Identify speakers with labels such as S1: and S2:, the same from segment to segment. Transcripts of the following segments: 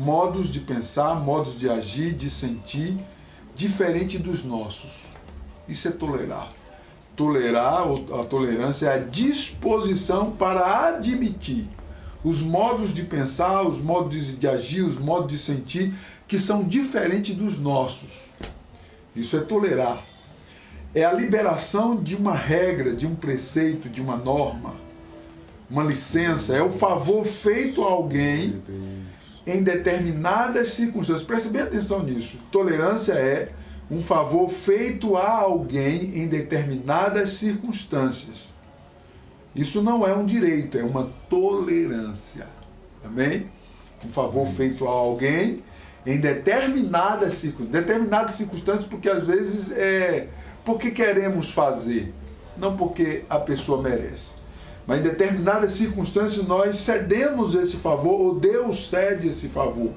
S1: modos de pensar, modos de agir, de sentir, diferente dos nossos. Isso é tolerar. Tolerar, a tolerância é a disposição para admitir os modos de pensar, os modos de agir, os modos de sentir, que são diferentes dos nossos. Isso é tolerar. É a liberação de uma regra, de um preceito, de uma norma, uma licença. É o favor feito a alguém em determinadas circunstâncias. Preste bem atenção nisso. Tolerância é um favor feito a alguém em determinadas circunstâncias. Isso não é um direito, é uma tolerância. Amém? Um favor feito a alguém em determinadas circunstâncias, porque às vezes é porque queremos fazer, não porque a pessoa merece. Mas em determinadas circunstâncias nós cedemos esse favor, ou Deus cede esse favor.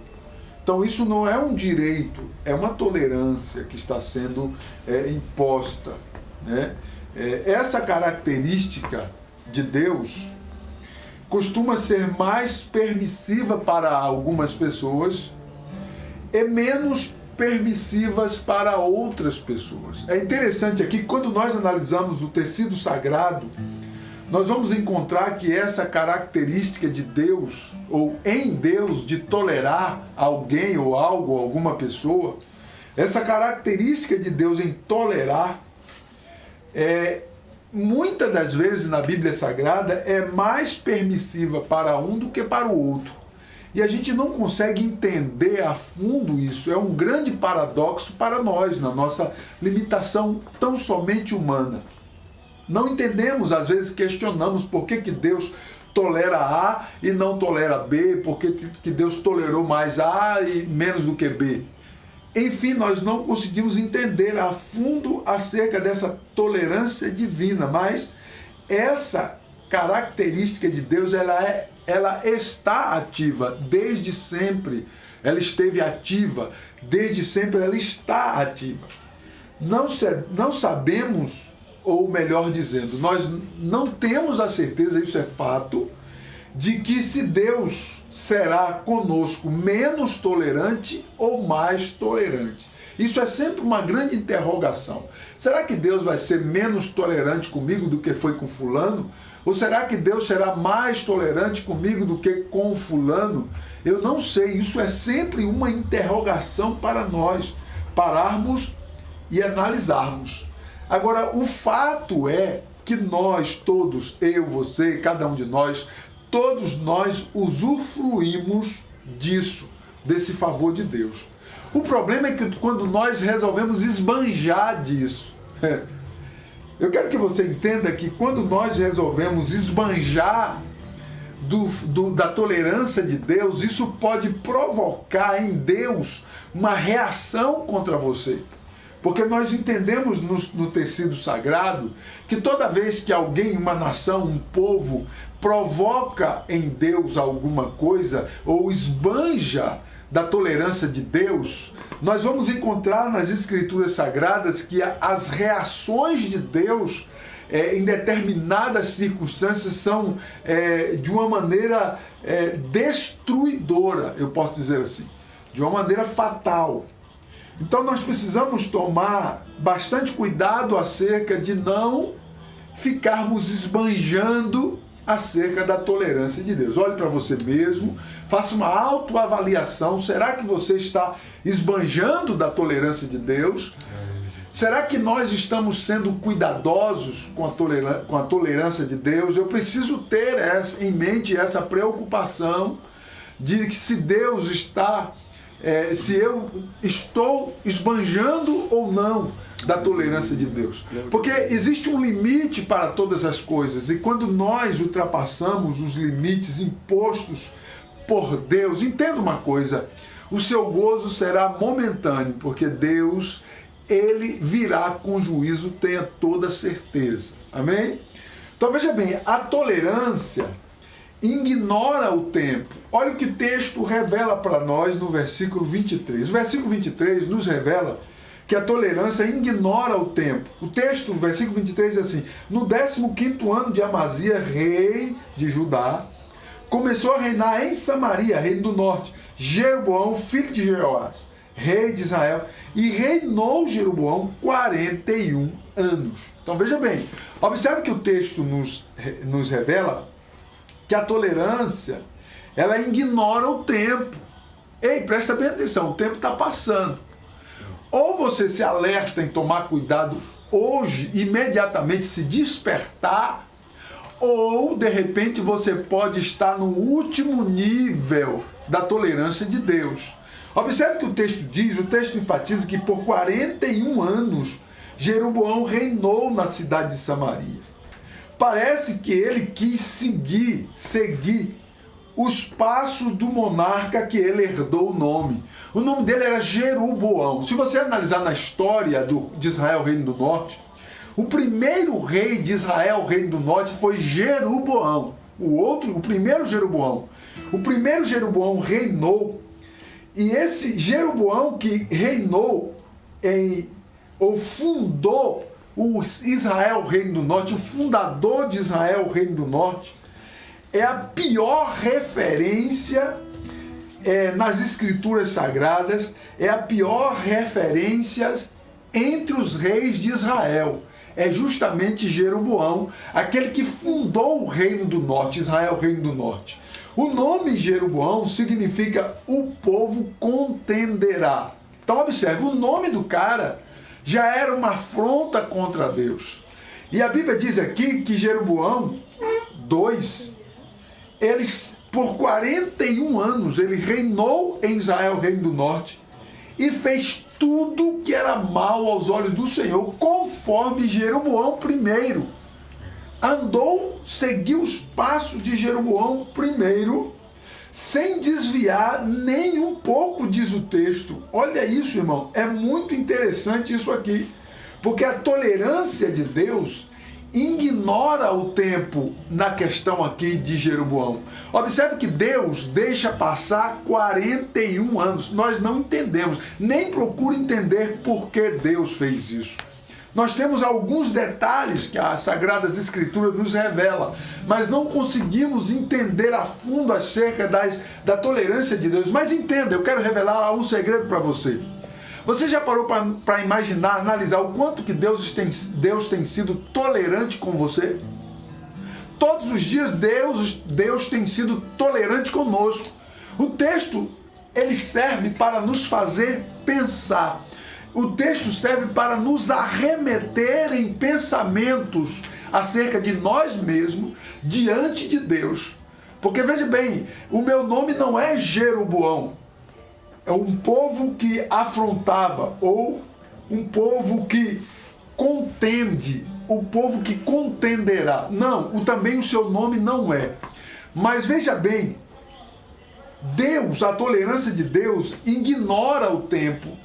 S1: Então isso não é um direito, é uma tolerância que está sendo imposta, né? Essa característica de Deus costuma ser mais permissiva para algumas pessoas e menos permissivas para outras pessoas. É interessante aqui, quando nós analisamos o tecido sagrado, nós vamos encontrar que essa característica de Deus, ou em Deus, de tolerar alguém ou algo, ou alguma pessoa, essa característica de Deus em tolerar, muitas das vezes na Bíblia Sagrada, é mais permissiva para um do que para o outro. E a gente não consegue entender a fundo isso. É um grande paradoxo para nós, na nossa limitação tão somente humana. Não entendemos, às vezes questionamos por que Deus tolera A e não tolera B, por que Deus tolerou mais A e menos do que B. Enfim, nós não conseguimos entender a fundo acerca dessa tolerância divina, mas essa característica de Deus, ela está ativa desde sempre. Ela esteve ativa desde sempre, ela está ativa. Não sabemos, ou melhor dizendo, nós não temos a certeza, isso é fato, de que se Deus será conosco menos tolerante ou mais tolerante. Isso é sempre uma grande interrogação. Será que Deus vai ser menos tolerante comigo do que foi com fulano? Ou será que Deus será mais tolerante comigo do que com fulano? Eu não sei, isso é sempre uma interrogação para nós pararmos e analisarmos. Agora, o fato é que nós todos, eu, você, cada um de nós, todos nós usufruímos disso, desse favor de Deus. O problema é que quando nós resolvemos esbanjar disso, eu quero que você entenda que quando nós resolvemos esbanjar da tolerância de Deus, isso pode provocar em Deus uma reação contra você. Porque nós entendemos no tecido sagrado que toda vez que alguém, uma nação, um povo, provoca em Deus alguma coisa ou esbanja da tolerância de Deus, nós vamos encontrar nas Escrituras Sagradas que as reações de Deus em determinadas circunstâncias são de uma maneira destruidora, eu posso dizer assim, de uma maneira fatal. Então nós precisamos tomar bastante cuidado acerca de não ficarmos esbanjando acerca da tolerância de Deus. Olhe para você mesmo, faça uma autoavaliação. Será que você está esbanjando da tolerância de Deus? Será que nós estamos sendo cuidadosos com a tolerância de Deus? Eu preciso ter em mente essa preocupação de que se Deus está... se eu estou esbanjando ou não da tolerância de Deus. Porque existe um limite para todas as coisas, e quando nós ultrapassamos os limites impostos por Deus, entenda uma coisa, o seu gozo será momentâneo, porque Deus, Ele virá com juízo, tenha toda certeza. Amém? Então veja bem, a tolerância ignora o tempo. Olha o que o texto revela para nós no versículo 23. O versículo 23 nos revela que a tolerância ignora o tempo. O texto, no versículo 23, diz assim: no 15º ano de Amazias, rei de Judá, começou a reinar em Samaria, reino do norte, Jeroboão, filho de Jeoás, rei de Israel, e reinou Jeroboão 41 anos. Então veja bem, observe que o texto nos revela que a tolerância, ela ignora o tempo. Ei, presta bem atenção, o tempo está passando. Ou você se alerta em tomar cuidado hoje, imediatamente se despertar, ou de repente você pode estar no último nível da tolerância de Deus. Observe que o texto enfatiza que por 41 anos Jeroboão reinou na cidade de Samaria. Parece que ele quis seguir os passos do monarca que ele herdou o nome. O nome dele era Jeroboão. Se você analisar na história de Israel, Reino do Norte, o primeiro rei de Israel, Reino do Norte, foi Jeroboão. O primeiro Jeroboão. O primeiro Jeroboão reinou, e esse Jeroboão que reinou ou fundou o Israel, Reino do Norte, o fundador de Israel, Reino do Norte, é a pior referência nas escrituras sagradas, é a pior referência entre os reis de Israel. É justamente Jeroboão, aquele que fundou o Reino do Norte, Israel, Reino do Norte. O nome Jeroboão significa o povo contenderá. Então observe, o nome do cara já era uma afronta contra Deus. E a Bíblia diz aqui que Jeroboão 2, por 41 anos, ele reinou em Israel, Reino do Norte, e fez tudo que era mal aos olhos do Senhor, conforme Jeroboão I. Seguiu os passos de Jeroboão I, sem desviar nem um pouco, diz o texto. Olha isso, irmão, é muito interessante isso aqui, porque a tolerância de Deus ignora o tempo na questão aqui de Jeroboão. Observe que Deus deixa passar 41 anos. Nós não entendemos, nem procura entender por que Deus fez isso. Nós temos alguns detalhes que as Sagradas Escrituras nos revelam, mas não conseguimos entender a fundo acerca da tolerância de Deus. Mas entenda, eu quero revelar um segredo para você. Você já parou para imaginar, analisar o quanto que Deus tem sido tolerante com você? Todos os dias Deus tem sido tolerante conosco. O texto, ele serve para nos fazer pensar. O texto serve para nos arremeter em pensamentos acerca de nós mesmos diante de Deus. Porque veja bem, o meu nome não é Jeroboão. É um povo que afrontava, ou um povo que contende, o povo que contenderá. Não, também o seu nome não é. Mas veja bem, Deus, a tolerância de Deus, ignora o tempo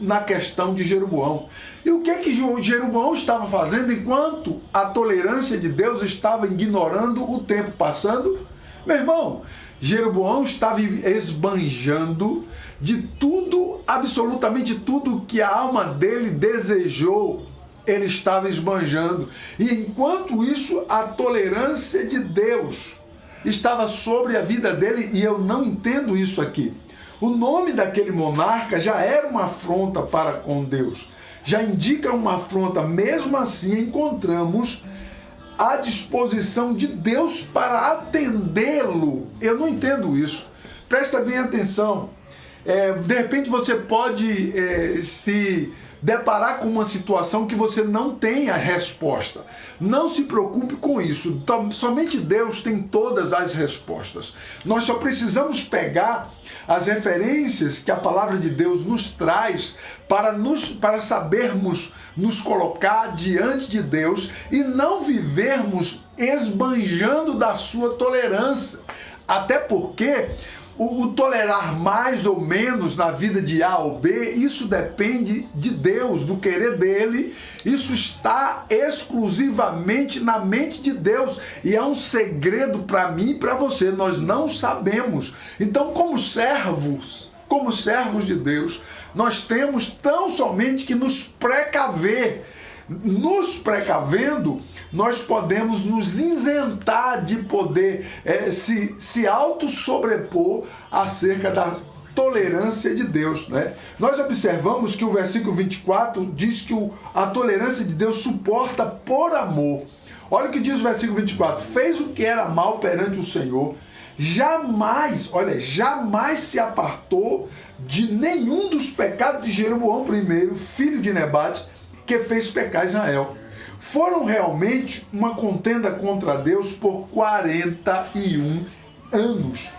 S1: na questão de Jeroboão. E o que Jeroboão estava fazendo enquanto a tolerância de Deus estava ignorando o tempo passando? Meu irmão, Jeroboão estava esbanjando de tudo, absolutamente tudo que a alma dele desejou, ele estava esbanjando. E enquanto isso, a tolerância de Deus estava sobre a vida dele, e eu não entendo isso aqui. O nome daquele monarca já era uma afronta para com Deus, já indica uma afronta. Mesmo assim, encontramos a disposição de Deus para atendê-lo. Eu não entendo isso. Presta bem atenção. De repente você pode se deparar com uma situação que você não tem a resposta. Não se preocupe com isso. Somente Deus tem todas as respostas. Nós só precisamos pegar as referências que a palavra de Deus nos traz para sabermos nos colocar diante de Deus e não vivermos esbanjando da sua tolerância. Até porque o tolerar mais ou menos na vida de A ou B, isso depende de Deus, do querer dele. Isso está exclusivamente na mente de Deus e é um segredo para mim e para você. Nós não sabemos. Então, como servos de Deus, nós temos tão somente que nos precaver. Nos precavendo, nós podemos nos isentar de poder se auto-sobrepor acerca da tolerância de Deus, né? Nós observamos que o versículo 24 diz que a tolerância de Deus suporta por amor. Olha o que diz o versículo 24: fez o que era mal perante o Senhor, jamais se apartou de nenhum dos pecados de Jeroboão I, filho de Nebate, que fez pecar Israel. Foram realmente uma contenda contra Deus por 41 anos.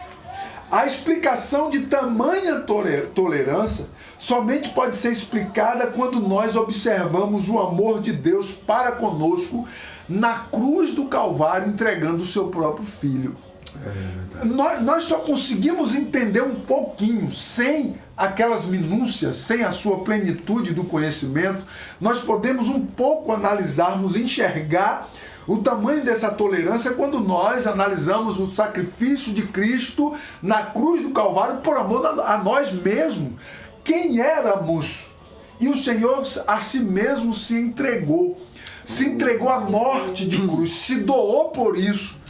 S1: A explicação de tamanha tolerância somente pode ser explicada quando nós observamos o amor de Deus para conosco na cruz do Calvário, entregando o seu próprio Filho. Nós só conseguimos entender um pouquinho, sem aquelas minúcias, sem a sua plenitude do conhecimento. Nós podemos um pouco analisarmos, enxergar o tamanho dessa tolerância quando nós analisamos o sacrifício de Cristo na cruz do Calvário por amor a nós mesmos. Quem éramos? E o Senhor a si mesmo se entregou à morte de cruz, se doou por isso.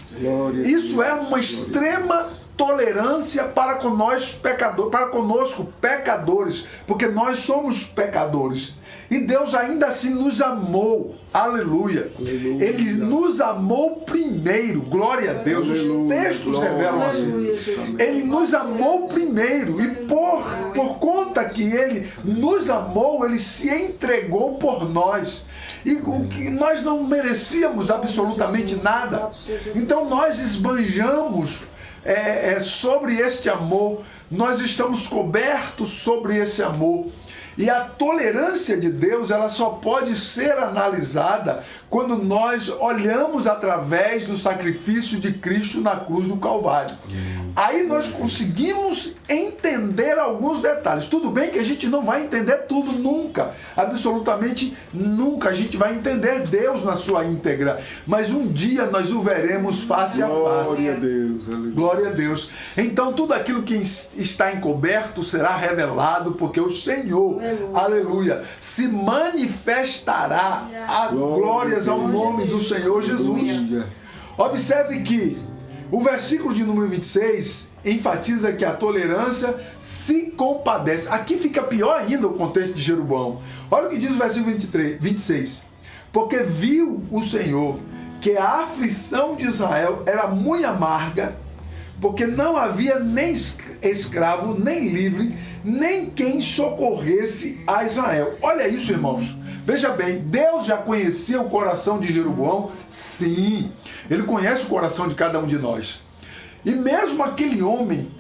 S1: Isso é uma extrema tolerância para com nós pecadores, para conosco pecadores, porque nós somos pecadores. E Deus ainda assim nos amou. Aleluia. Ele nos amou primeiro. Glória a Deus. Os textos revelam assim. Ele nos amou primeiro. E por conta que Ele nos amou, Ele se entregou por nós. E o que nós não merecíamos absolutamente nada. Então nós esbanjamos sobre este amor. Nós estamos cobertos sobre esse amor. E a tolerância de Deus, ela só pode ser analisada quando nós olhamos através do sacrifício de Cristo na cruz do Calvário. Aí nós conseguimos entender alguns detalhes. Tudo bem que a gente não vai entender tudo nunca, absolutamente nunca. A gente vai entender Deus na sua íntegra, mas um dia nós o veremos face a face.
S2: Glória a Deus.
S1: Glória a Deus. Então tudo aquilo que está encoberto será revelado, porque o Senhor, aleluia, se manifestará. A glórias ao nome do Senhor Jesus. Observe que o versículo de número 26 enfatiza que a tolerância se compadece. Aqui fica pior ainda o contexto de Jeroboão. Olha o que diz o versículo 26. Porque viu o Senhor que a aflição de Israel era muito amarga, porque não havia nem escravo, nem livre, nem quem socorresse a Israel. Olha isso, irmãos. Veja bem, Deus já conhecia o coração de Jeroboão? Sim, Ele conhece o coração de cada um de nós. E mesmo aquele homem,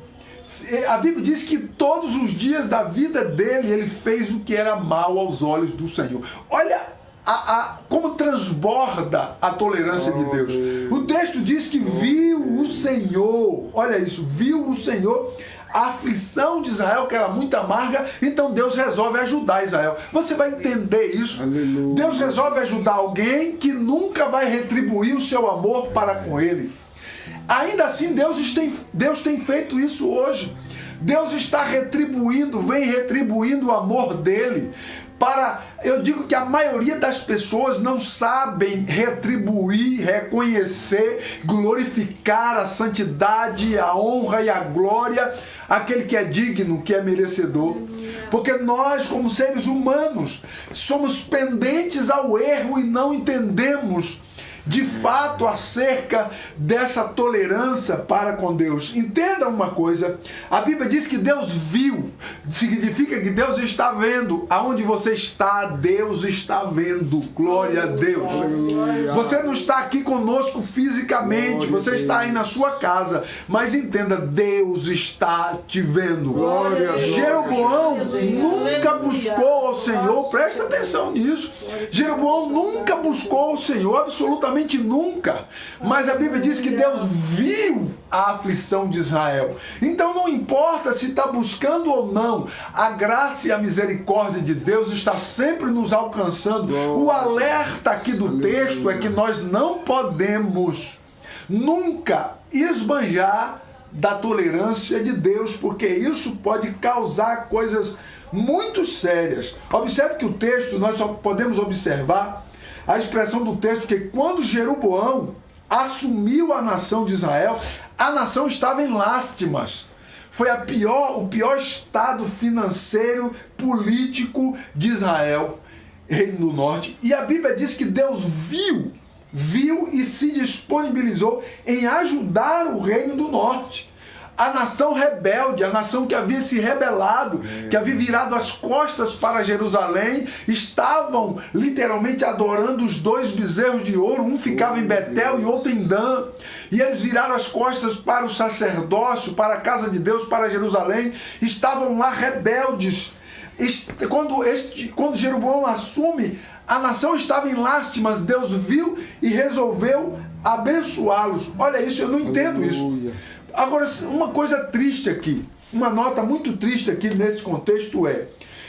S1: a Bíblia diz que todos os dias da vida dele, ele fez o que era mal aos olhos do Senhor. Olha como transborda a tolerância de Deus. O texto diz que viu o Senhor, olha isso, viu o Senhor a aflição de Israel, que era muito amarga, então Deus resolve ajudar Israel. Você vai entender isso.
S2: Aleluia.
S1: Deus resolve ajudar alguém que nunca vai retribuir o seu amor para com ele. Ainda assim, Deus tem feito isso hoje. Deus está vem retribuindo o amor dele. Eu digo que a maioria das pessoas não sabem retribuir, reconhecer, glorificar a santidade, a honra e a glória àquele que é digno, que é merecedor. Porque nós, como seres humanos, somos pendentes ao erro e não entendemos de fato acerca dessa tolerância para com Deus. Entenda uma coisa, a Bíblia diz que Deus viu, significa que Deus está vendo. Aonde você está, Deus está vendo. Glória a Deus. Você não está aqui conosco fisicamente, você está aí na sua casa, mas entenda, Deus está te vendo. Jeroboão nunca buscou ao Senhor, presta atenção nisso. Jeroboão nunca buscou ao Senhor, absolutamente nunca, mas a Bíblia diz que Deus viu a aflição de Israel. Então não importa se está buscando ou não, a graça e a misericórdia de Deus está sempre nos alcançando. O alerta aqui do texto é que nós não podemos nunca esbanjar da tolerância de Deus, porque isso pode causar coisas muito sérias. Observe que o texto, nós só podemos observar a expressão do texto que quando Jeroboão assumiu a nação de Israel, a nação estava em lástimas. Foi o pior estado financeiro, político de Israel, Reino do Norte. E a Bíblia diz que Deus viu e se disponibilizou em ajudar o Reino do Norte. A nação rebelde, a nação que havia se rebelado, que havia virado as costas para Jerusalém, estavam literalmente adorando os 2 bezerros de ouro, um ficava em Betel e outro em Dan, e eles viraram as costas para o sacerdócio, para a casa de Deus, para Jerusalém, estavam lá rebeldes. Quando Jeroboão assume, a nação estava em lástimas, Deus viu e resolveu abençoá-los. Olha isso, eu não entendo isso. Agora, uma coisa triste aqui, uma nota muito triste aqui nesse contexto é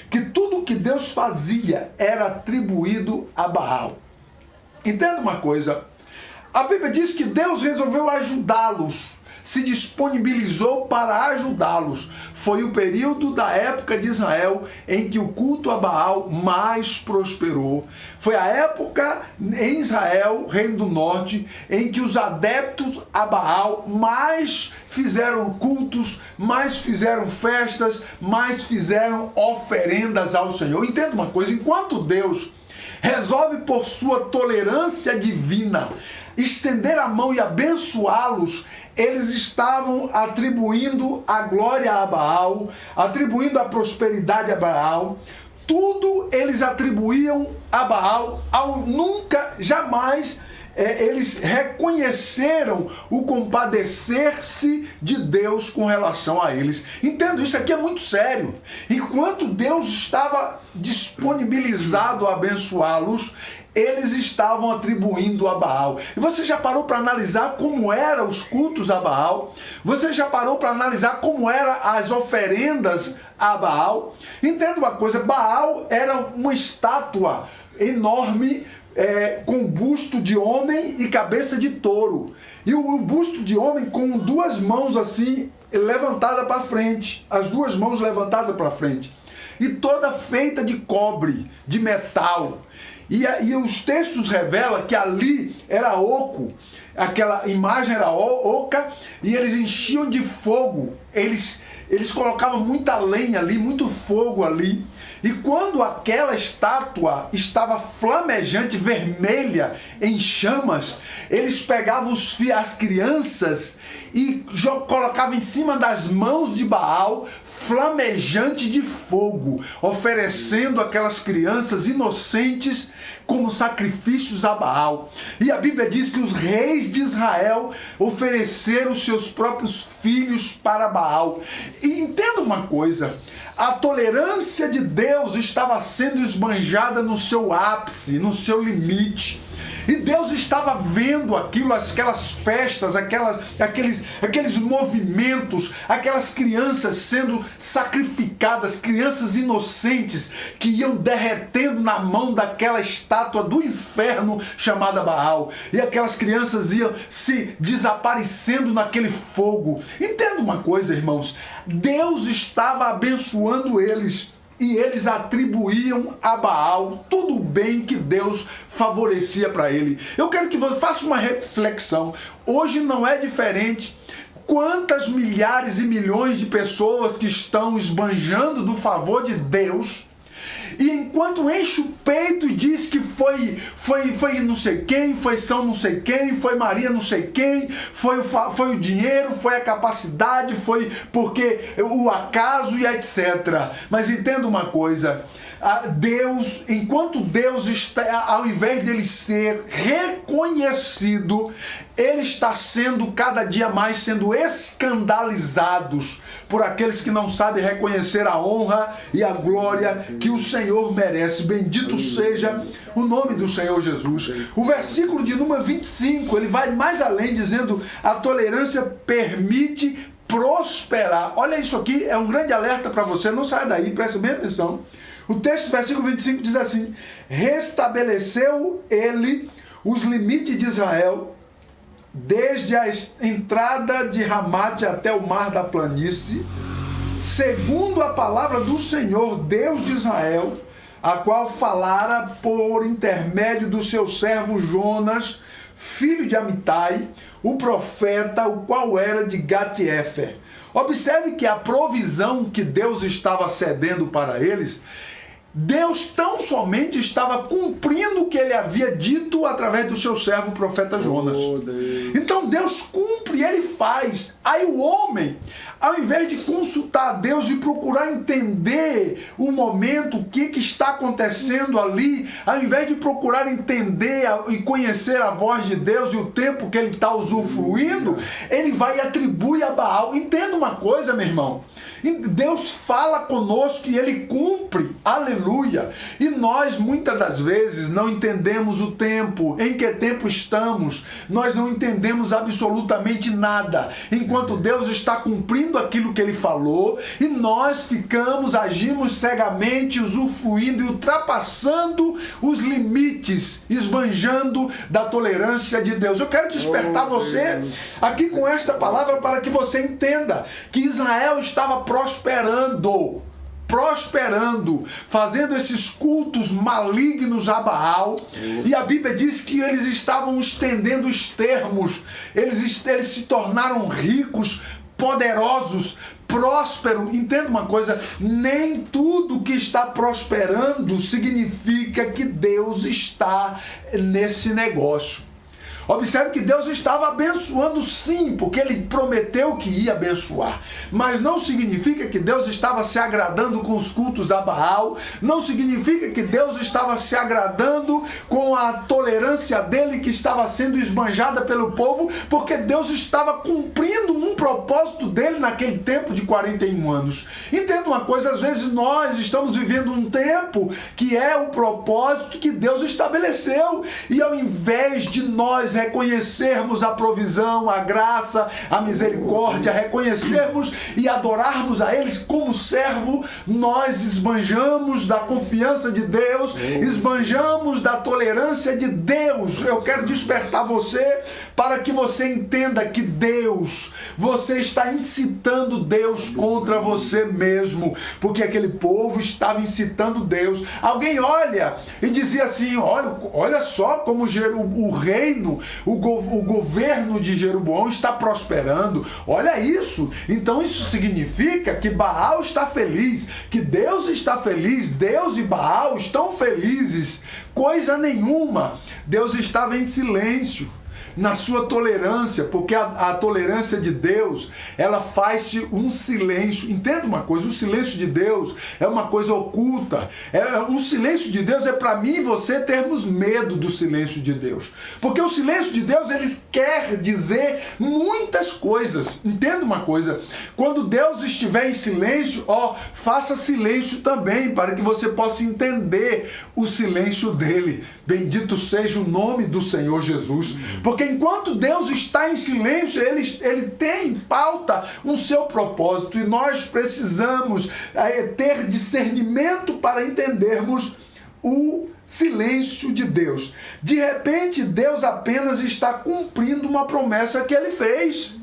S1: que tudo que Deus fazia era atribuído a Baal. Entenda uma coisa, a Bíblia diz que Deus resolveu ajudá-los, se disponibilizou para ajudá-los. Foi o período da época de Israel em que o culto a Baal mais prosperou. Foi a época em Israel, Reino do Norte, em que os adeptos a Baal mais fizeram cultos, mais fizeram festas, mais fizeram oferendas ao Senhor. Entenda uma coisa, enquanto Deus resolve por sua tolerância divina estender a mão e abençoá-los, eles estavam atribuindo a glória a Baal, atribuindo a prosperidade a Baal. Tudo eles atribuíam a Baal, jamais eles reconheceram o compadecer-se de Deus com relação a eles. Entendo, isso aqui é muito sério. Enquanto Deus estava disponibilizado a abençoá-los, eles estavam atribuindo a Baal. E você já parou para analisar como eram os cultos a Baal? Você já parou para analisar como eram as oferendas a Baal? Entenda uma coisa, Baal era uma estátua enorme, com busto de homem e cabeça de touro. E o busto de homem com 2 mãos assim, levantadas para frente. As 2 mãos levantadas para frente. E toda feita de cobre, de metal. E os textos revelam que ali era oco, aquela imagem era oca, e eles enchiam de fogo, eles colocavam muita lenha ali, muito fogo ali, e quando aquela estátua estava flamejante, vermelha, em chamas, eles pegavam as crianças e colocavam em cima das mãos de Baal, flamejante de fogo, oferecendo aquelas crianças inocentes como sacrifícios a Baal. E a Bíblia diz que os reis de Israel ofereceram seus próprios filhos para Baal. E entenda uma coisa, a tolerância de Deus estava sendo esbanjada no seu ápice, no seu limite. E Deus estava vendo aquilo, aquelas festas, aqueles movimentos, aquelas crianças sendo sacrificadas, crianças inocentes que iam derretendo na mão daquela estátua do inferno chamada Baal. E aquelas crianças iam se desaparecendo naquele fogo. Entenda uma coisa, irmãos, Deus estava abençoando eles. E eles atribuíam a Baal tudo o bem que Deus favorecia para ele. Eu quero que você faça uma reflexão. Hoje não é diferente. Quantas milhares e milhões de pessoas que estão esbanjando do favor de Deus, e enquanto enche o peito e diz que foi não sei quem, foi São não sei quem, foi Maria não sei quem, foi o dinheiro, foi a capacidade, foi porque o acaso e etc. Mas entenda uma coisa, Deus, enquanto Deus está, ao invés dele ser reconhecido, ele está sendo cada dia mais sendo escandalizados por aqueles que não sabem reconhecer a honra e a glória que o Senhor merece. Bendito seja o nome do Senhor Jesus. O versículo de número 25, ele vai mais além, dizendo: a tolerância permite prosperar. Olha, isso aqui é um grande alerta para você, não saia daí, preste bem atenção. O texto, versículo 25, diz assim: restabeleceu ele os limites de Israel, desde a entrada de Ramate até o mar da planície, segundo a palavra do Senhor, Deus de Israel, a qual falara por intermédio do seu servo Jonas, filho de Amitai, o profeta, o qual era de Gat-Hefer. Observe que a provisão que Deus estava cedendo para eles, Deus tão somente estava cumprindo o que ele havia dito através do seu servo, o profeta Jonas. Então Deus cumpre, ele faz. Aí o homem, ao invés de consultar a Deus e procurar entender o momento, o que está acontecendo ali, ao invés de procurar entender e conhecer a voz de Deus e o tempo que ele está usufruindo, ele vai e atribui a Baal. Entenda uma coisa, meu irmão. Deus fala conosco e ele cumpre, aleluia. E nós muitas das vezes não entendemos o tempo, em que tempo estamos, nós não entendemos absolutamente nada, enquanto Deus está cumprindo aquilo que ele falou, e nós agimos cegamente, usufruindo e ultrapassando os limites, esbanjando da tolerância de Deus. Eu quero despertar você aqui com esta palavra para que você entenda que Israel estava prosperando, fazendo esses cultos malignos a Baal, e a Bíblia diz que eles estavam estendendo os termos, eles se tornaram ricos, poderosos, prósperos. Entenda uma coisa, nem tudo que está prosperando significa que Deus está nesse negócio. Observe que Deus estava abençoando sim, porque ele prometeu que ia abençoar. Mas não significa que Deus estava se agradando com os cultos a Baal, não significa que Deus estava se agradando com a tolerância dele que estava sendo esbanjada pelo povo, porque Deus estava cumprindo um propósito dele naquele tempo de 41 anos. Entenda uma coisa, às vezes nós estamos vivendo um tempo que é o propósito que Deus estabeleceu, e ao invés de nós reconhecermos a provisão, a graça, a misericórdia, reconhecermos e adorarmos a eles como servo, nós esbanjamos da confiança de Deus, esbanjamos da tolerância de Deus. Eu quero despertar você para que você entenda que você está incitando Deus contra você mesmo, porque aquele povo estava incitando Deus. Alguém olha e dizia assim, olha só como o reino, o governo de Jeroboão está prosperando, olha isso. Então isso significa que Baal está feliz, que Deus está feliz, Deus e Baal estão felizes. Coisa nenhuma, Deus estava em silêncio na sua tolerância, porque a tolerância de Deus, ela faz-se um silêncio. Entenda uma coisa, o silêncio de Deus é uma coisa oculta. O silêncio de Deus é para mim e você termos medo do silêncio de Deus, porque o silêncio de Deus, ele quer dizer muitas coisas. Entenda uma coisa, quando Deus estiver em silêncio, faça silêncio também, para que você possa entender o silêncio dele. Bendito seja o nome do Senhor Jesus, porque enquanto Deus está em silêncio, ele tem em pauta um seu propósito, e nós precisamos ter discernimento para entendermos o silêncio de Deus. De repente, Deus apenas está cumprindo uma promessa que ele fez,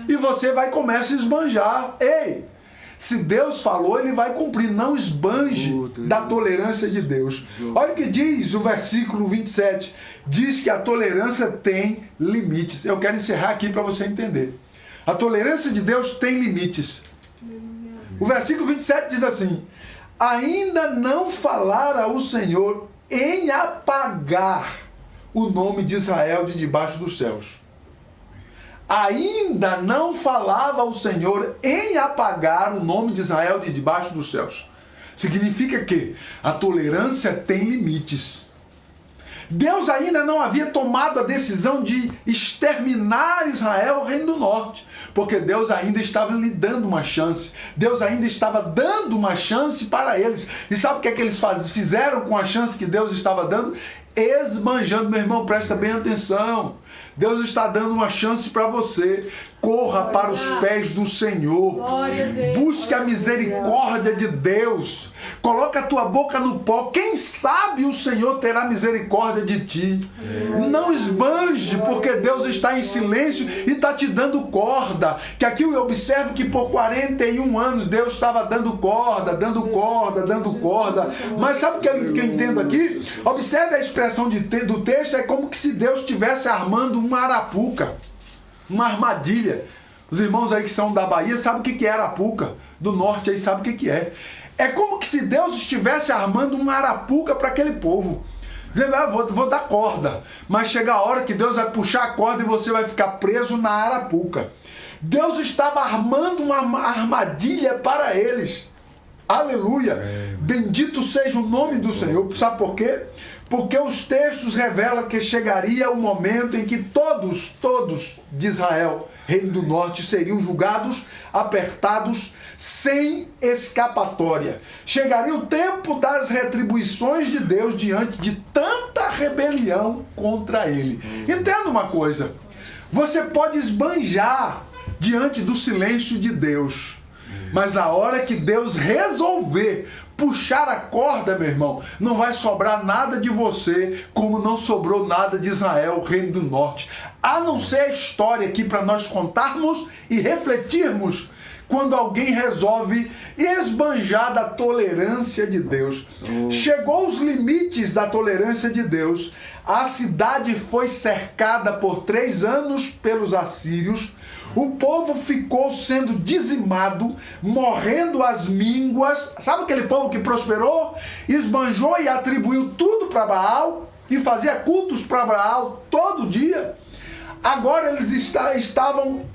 S1: e você começar a esbanjar. Ei! Se Deus falou, ele vai cumprir. Não esbanje da tolerância de Deus. Olha o que diz o versículo 27. Diz que a tolerância tem limites. Eu quero encerrar aqui para você entender. A tolerância de Deus tem limites. O versículo 27 diz assim: ainda não falara o Senhor em apagar o nome de Israel de debaixo dos céus. Ainda não falava o Senhor em apagar o nome de Israel de debaixo dos céus. Significa que a tolerância tem limites. Deus ainda não havia tomado a decisão de exterminar Israel, o reino do norte, porque Deus ainda estava lhe dando uma chance. Deus ainda estava dando uma chance para eles. E sabe o que é que eles fizeram com a chance que Deus estava dando? Esbanjando. Meu irmão, presta bem atenção. Deus está dando uma chance para você. Corra para os pés do Senhor. Busque a misericórdia de Deus. Coloca a tua boca no pó. Quem sabe o Senhor terá misericórdia de ti. Não esbanje, porque Deus está em silêncio e está te dando corda. Que aqui eu observo que por 41 anos Deus estava dando corda. Mas sabe o que eu entendo aqui? Observe a expressão do texto. É como que se Deus estivesse armando uma arapuca, uma armadilha. Os irmãos aí que são da Bahia sabem o que é arapuca. Do norte aí sabem o que é. É como que se Deus estivesse armando uma arapuca para aquele povo. Dizendo, vou dar corda. Mas chega a hora que Deus vai puxar a corda e você vai ficar preso na arapuca. Deus estava armando uma armadilha para eles. Aleluia. Bendito seja o nome do Senhor. Sabe por quê? Porque os textos revelam que chegaria o momento em que todos de Israel, reino do norte, seriam julgados, apertados, sem escapatória. Chegaria o tempo das retribuições de Deus diante de tanta rebelião contra ele. Entenda uma coisa, você pode esbanjar diante do silêncio de Deus, mas na hora que Deus resolver puxar a corda, meu irmão, não vai sobrar nada de você, como não sobrou nada de Israel, reino do norte. A não ser a história aqui para nós contarmos e refletirmos quando alguém resolve esbanjar da tolerância de Deus. Chegou os limites da tolerância de Deus. A cidade foi cercada por 3 anos pelos assírios. O povo ficou sendo dizimado, morrendo às mínguas. Sabe aquele povo que prosperou? Esbanjou e atribuiu tudo para Baal e fazia cultos para Baal todo dia. Agora eles estavam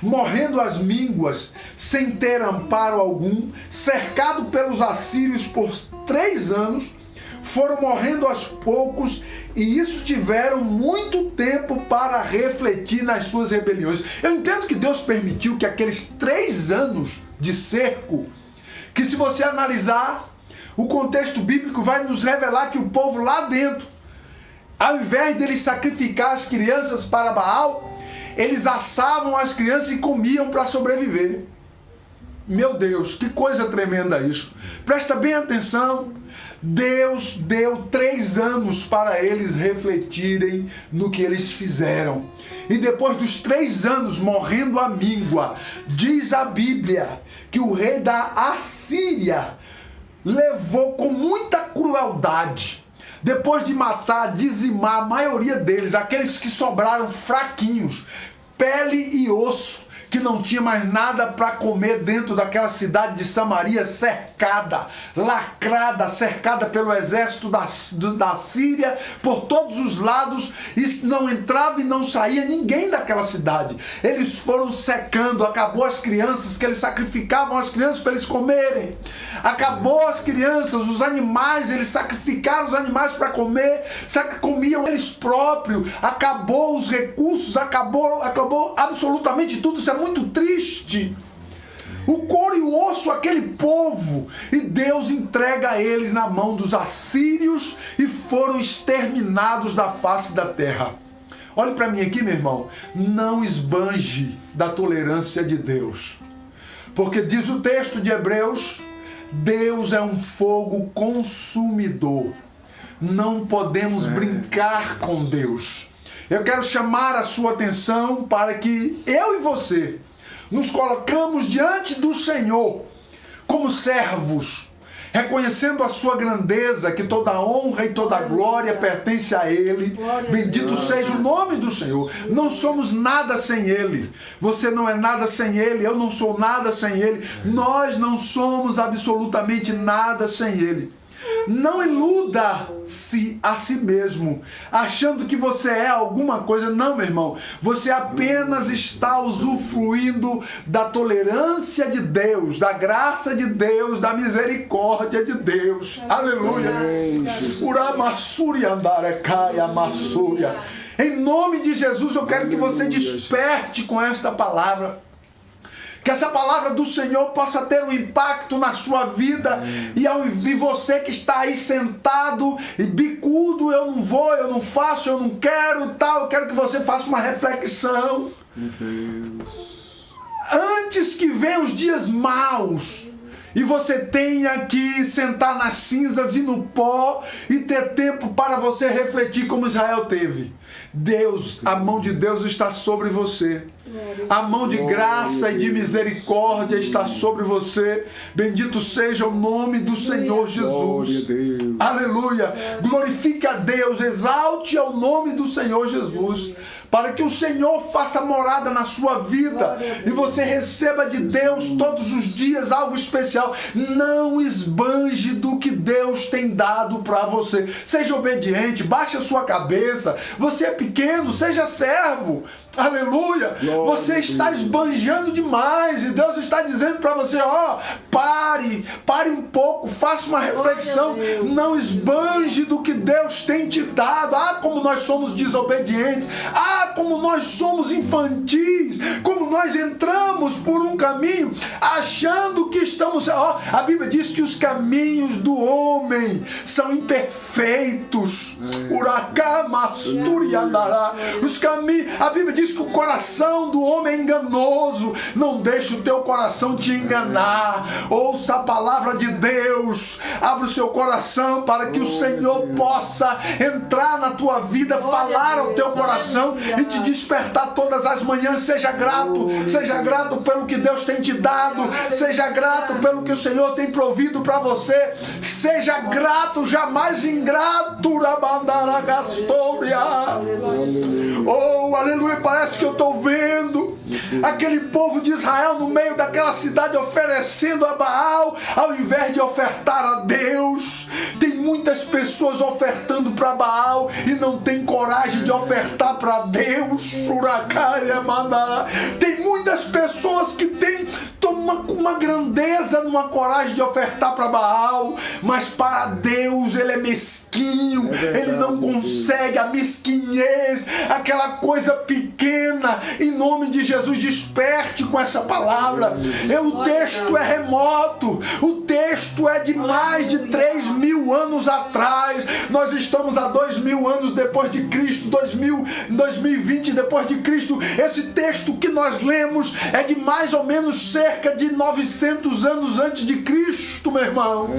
S1: morrendo às mínguas, sem ter amparo algum, cercado pelos assírios por 3 anos. Foram morrendo aos poucos, e isso tiveram muito tempo para refletir nas suas rebeliões. Eu entendo que Deus permitiu que aqueles 3 anos de cerco, que se você analisar o contexto bíblico, vai nos revelar que o povo lá dentro, ao invés deles sacrificar as crianças para Baal, eles assavam as crianças e comiam para sobreviver. Meu Deus, que coisa tremenda isso. Presta bem atenção. Deus deu 3 anos para eles refletirem no que eles fizeram. E depois dos 3 anos morrendo à míngua, diz a Bíblia que o rei da Assíria levou com muita crueldade, depois de matar, dizimar a maioria deles, aqueles que sobraram fraquinhos, pele e osso, que não tinha mais nada para comer dentro daquela cidade de Samaria, cercada, lacrada, cercada pelo exército da Síria por todos os lados, e não entrava e não saía ninguém daquela cidade. Eles foram secando, acabou as crianças, que eles sacrificavam as crianças para eles comerem, acabou as crianças, os animais, eles sacrificaram os animais para comer, comiam eles próprios, acabou os recursos, acabou absolutamente tudo. Isso é muito triste. O couro e o osso, aquele povo, e Deus entrega eles na mão dos assírios e foram exterminados da face da terra. Olhe para mim aqui, meu irmão, não esbanje da tolerância de Deus, porque diz o texto de Hebreus, Deus é um fogo consumidor. Não podemos brincar com Deus. Eu quero chamar a sua atenção para que eu e você nos colocamos diante do Senhor como servos, reconhecendo a sua grandeza, que toda a honra e toda a glória pertence a Ele. Bendito seja o nome do Senhor. Não somos nada sem Ele. Você não é nada sem Ele, eu não sou nada sem Ele. Nós não somos absolutamente nada sem Ele. Não iluda-se a si mesmo, achando que você é alguma coisa. Não, meu irmão. Você apenas está usufruindo da tolerância de Deus, da graça de Deus, da misericórdia de Deus. Aleluia. Em nome de Jesus, eu quero que você desperte com esta palavra. Que essa palavra do Senhor possa ter um impacto na sua vida. E você que está aí sentado e bicudo, eu não vou, eu não faço, eu não quero e tal. Eu quero que você faça uma reflexão.
S2: Meu Deus.
S1: Antes que venham os dias maus e você tenha que sentar nas cinzas e no pó e ter tempo para você refletir como Israel teve. Deus, a mão de Deus está sobre você. A mão de graça e de misericórdia está sobre você. Bendito seja o nome do Senhor Jesus. Aleluia. Glorifique a Deus, exalte ao nome do Senhor Jesus, para que o Senhor faça morada na sua vida e você receba de Deus todos os dias algo especial. Não esbanje do que Deus tem dado para você. Seja obediente, baixe a sua cabeça. Você é pequeno, seja servo. Aleluia. Você está esbanjando demais e Deus está dizendo para você, pare um pouco, faça uma reflexão. Não esbanje do que Deus tem te dado. Como nós somos desobedientes. Como nós somos infantis. Como nós entramos por um caminho achando que estamos... a Bíblia diz que os caminhos do homem são imperfeitos. Os caminhos... A Bíblia diz que o coração do homem é enganoso. Não deixe o teu coração te enganar. Ouça a palavra de Deus. Abra o seu coração para que o Senhor possa entrar na tua vida, falar ao teu coração e te despertar todas as manhãs. Seja grato pelo que Deus tem te dado. Seja grato pelo que o Senhor tem provido para você. Seja grato, jamais ingrato. Aleluia. Parece que eu estou vendo aquele povo de Israel no meio daquela cidade oferecendo a Baal ao invés de ofertar a Deus. Tem muitas pessoas ofertando para Baal e não tem coragem de ofertar para Deus. Tem muitas pessoas que têm uma grandeza, uma coragem de ofertar para Baal, mas para Deus ele é mesquinho. Ele não consegue. A mesquinhez, aquela coisa pequena. Em nome de Jesus, desperte com essa palavra. O texto é remoto, o texto é de mais de 3.000 anos atrás. Nós estamos a 2.000 anos depois de Cristo, 2020 depois de Cristo. Esse texto que nós lemos é de mais ou menos cerca de 900 anos antes de Cristo, meu irmão.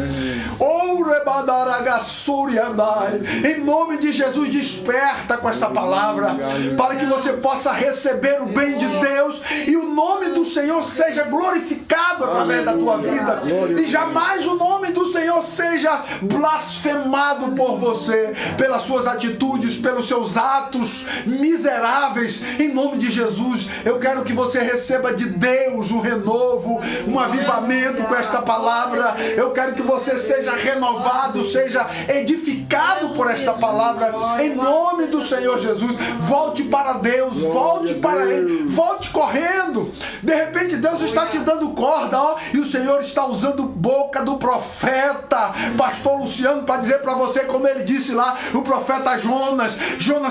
S1: Em nome de Jesus, desperta com essa palavra, para que você possa receber o bem de Deus e o nome do Senhor seja glorificado através da tua vida, e jamais o nome do Senhor seja blasfemado por você, pelas suas atitudes, pelos seus atos miseráveis. Em nome de Jesus, eu quero que você receba de Deus um renovo, um avivamento com esta palavra. Eu quero que você seja renovado, seja edificado por esta palavra, em nome do Senhor Jesus. Volte para Deus, volte para Ele, volte correndo. De repente Deus está te dando corda, e o Senhor está usando boca do profeta, pastor Luciano, para dizer para você, como ele disse lá, o profeta Jonas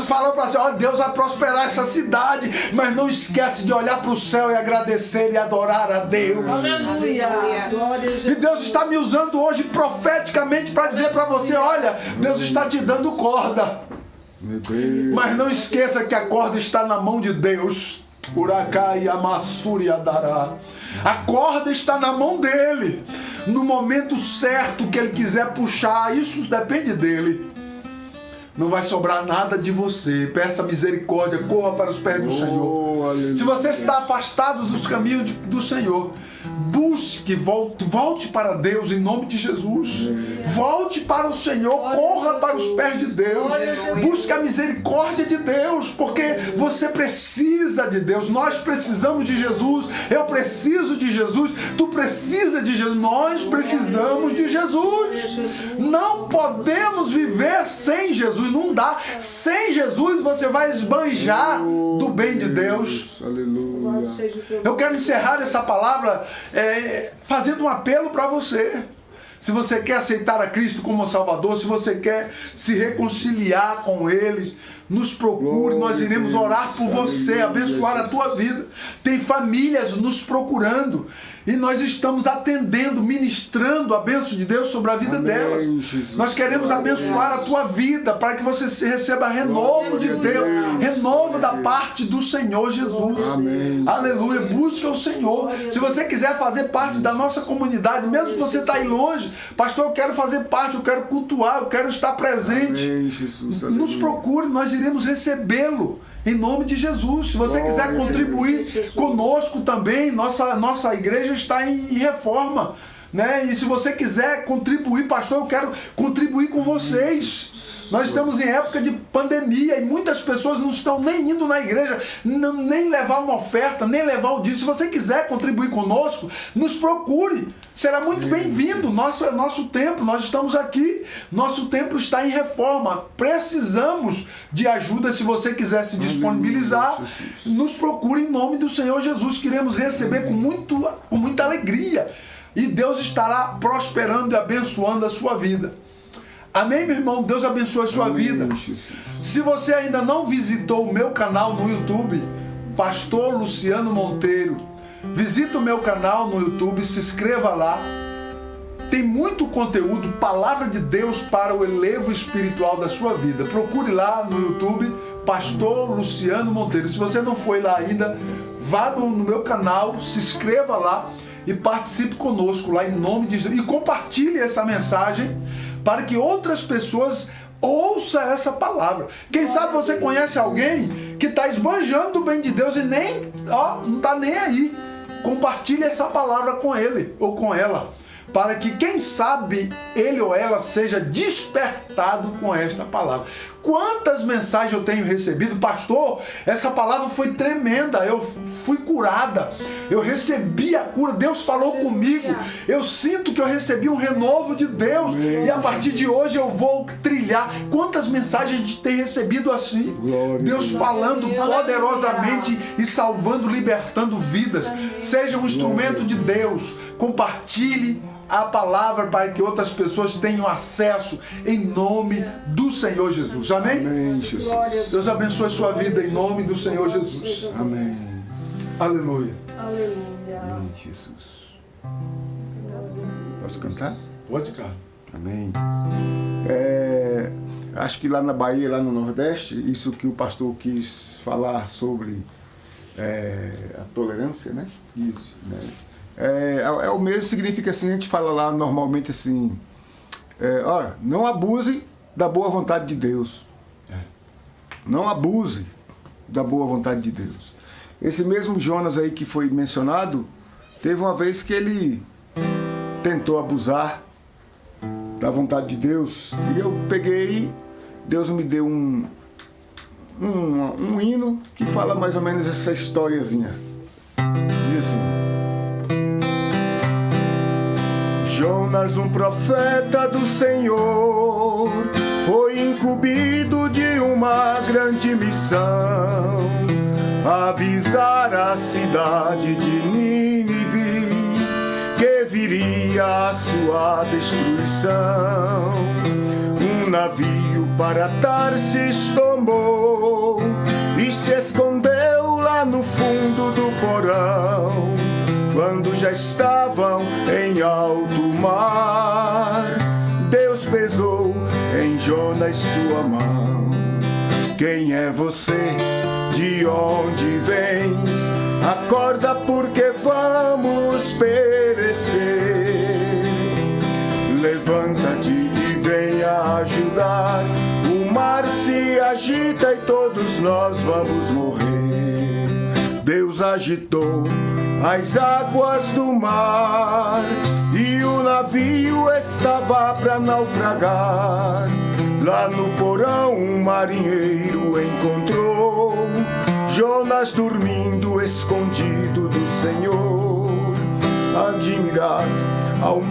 S1: falou para você, Deus vai prosperar essa cidade, mas não esquece de olhar para o céu e agradecer e adorar a Deus.
S3: Aleluia.
S1: E Deus está me usando hoje profeticamente para dizer para você, olha, Deus está te dando corda, mas não esqueça que a corda está na mão de Deus. A corda está na mão dele. No momento certo que ele quiser puxar, isso depende dele. Não vai sobrar nada de você. Peça misericórdia, corra para os pés do Senhor. Se você está afastado dos caminhos do Senhor, busque, volte para Deus em nome de Jesus. Volte para o Senhor, corra para os pés de Deus. Busque a misericórdia de Deus, porque você precisa de Deus. Nós precisamos de Jesus. Eu preciso de Jesus. Tu precisa de Jesus. Nós precisamos de Jesus. Não podemos viver sem Jesus. Não dá. Sem Jesus você vai esbanjar do bem de Deus. Eu quero encerrar essa palavra fazendo um apelo para você. se você quer aceitar a Cristo como Salvador, se você quer se reconciliar com Ele, nos procure, nós iremos orar por você, abençoar a tua vida. Tem famílias nos procurando e nós estamos atendendo, ministrando a bênção de Deus sobre a vida delas. Nós queremos abençoar a tua vida para que você receba renovo de Deus, renovo da parte do Senhor Jesus. Aleluia, busca o Senhor. Se você quiser fazer parte da nossa comunidade, mesmo que você está aí longe, pastor, eu quero fazer parte, eu quero cultuar, eu quero estar presente, nos procure, nós iremos recebê-lo em nome de Jesus. Se você quiser contribuir conosco também, nossa igreja está em reforma, né? E se você quiser contribuir, pastor, eu quero contribuir com vocês. Nós estamos em época de pandemia e muitas pessoas não estão nem indo na igreja, nem levar uma oferta, nem levar o dízimo. Se você quiser contribuir conosco, nos procure. Será muito bem-vindo. Nosso templo, nós estamos aqui. Nosso templo está em reforma. Precisamos de ajuda. Se você quiser se disponibilizar, nos procure em nome do Senhor Jesus. Queremos receber com muita alegria. E Deus estará prosperando e abençoando a sua vida. Amém, meu irmão? Deus abençoe a sua vida. Se você ainda não visitou o meu canal no YouTube, Pastor Luciano Monteiro, visita o meu canal no YouTube, se inscreva lá. Tem muito conteúdo, palavra de Deus para o elevo espiritual da sua vida. Procure lá no YouTube, Pastor Luciano Monteiro. Se você não foi lá ainda, vá no meu canal, se inscreva lá e participe conosco lá em nome de Jesus. E compartilhe essa mensagem para que outras pessoas ouçam essa palavra. Quem sabe você conhece alguém que está esbanjando do bem de Deus e não está nem aí. Compartilhe essa palavra com ele ou com ela, para que, quem sabe, ele ou ela seja despertado com esta palavra. Quantas mensagens eu tenho recebido, pastor, essa palavra foi tremenda, eu fui curada, eu recebi a cura, Deus falou comigo, eu sinto que eu recebi um renovo de Deus, e a partir de hoje eu vou trilhar. Quantas mensagens a gente tem recebido assim? Deus falando poderosamente e salvando, libertando vidas. Seja um instrumento de Deus, compartilhe a palavra para que outras pessoas tenham acesso em nome do Senhor Jesus. Amém?
S2: Amém, Jesus.
S1: Deus abençoe sua vida em nome do Senhor Jesus.
S2: Amém.
S1: Aleluia.
S3: Aleluia.
S2: Amém, Jesus. Posso cantar?
S1: Pode, cara.
S2: Amém. Acho que lá na Bahia, lá no Nordeste, isso que o pastor quis falar sobre a tolerância, né?
S1: Isso.
S2: Né? É o mesmo, significa assim, a gente fala lá normalmente assim, olha, não abuse da boa vontade de Deus. Não abuse da boa vontade de Deus. Esse mesmo Jonas aí que foi mencionado, teve uma vez que ele tentou abusar da vontade de Deus, e eu peguei, Deus me deu um hino que fala mais ou menos essa historiazinha. Diz assim: Jonas, um profeta do Senhor, foi incumbido de uma grande missão, avisar a cidade de Nínive que viria a sua destruição. Um navio para Tarsis tomou e se escondeu lá no fundo do porão. Quando já estavam em alto mar, Deus pesou em Jonas sua mão. Quem é você? De onde vens? Acorda, porque vamos perecer. Levanta-te e venha ajudar. O mar se agita e todos nós vamos morrer. Deus agitou as águas do mar e o navio estava para naufragar. Lá no porão um marinheiro encontrou Jonas dormindo escondido do Senhor. Admirado, ao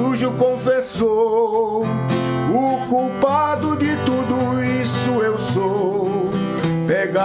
S2: anjo confessou: o culpado de tudo isso eu sou.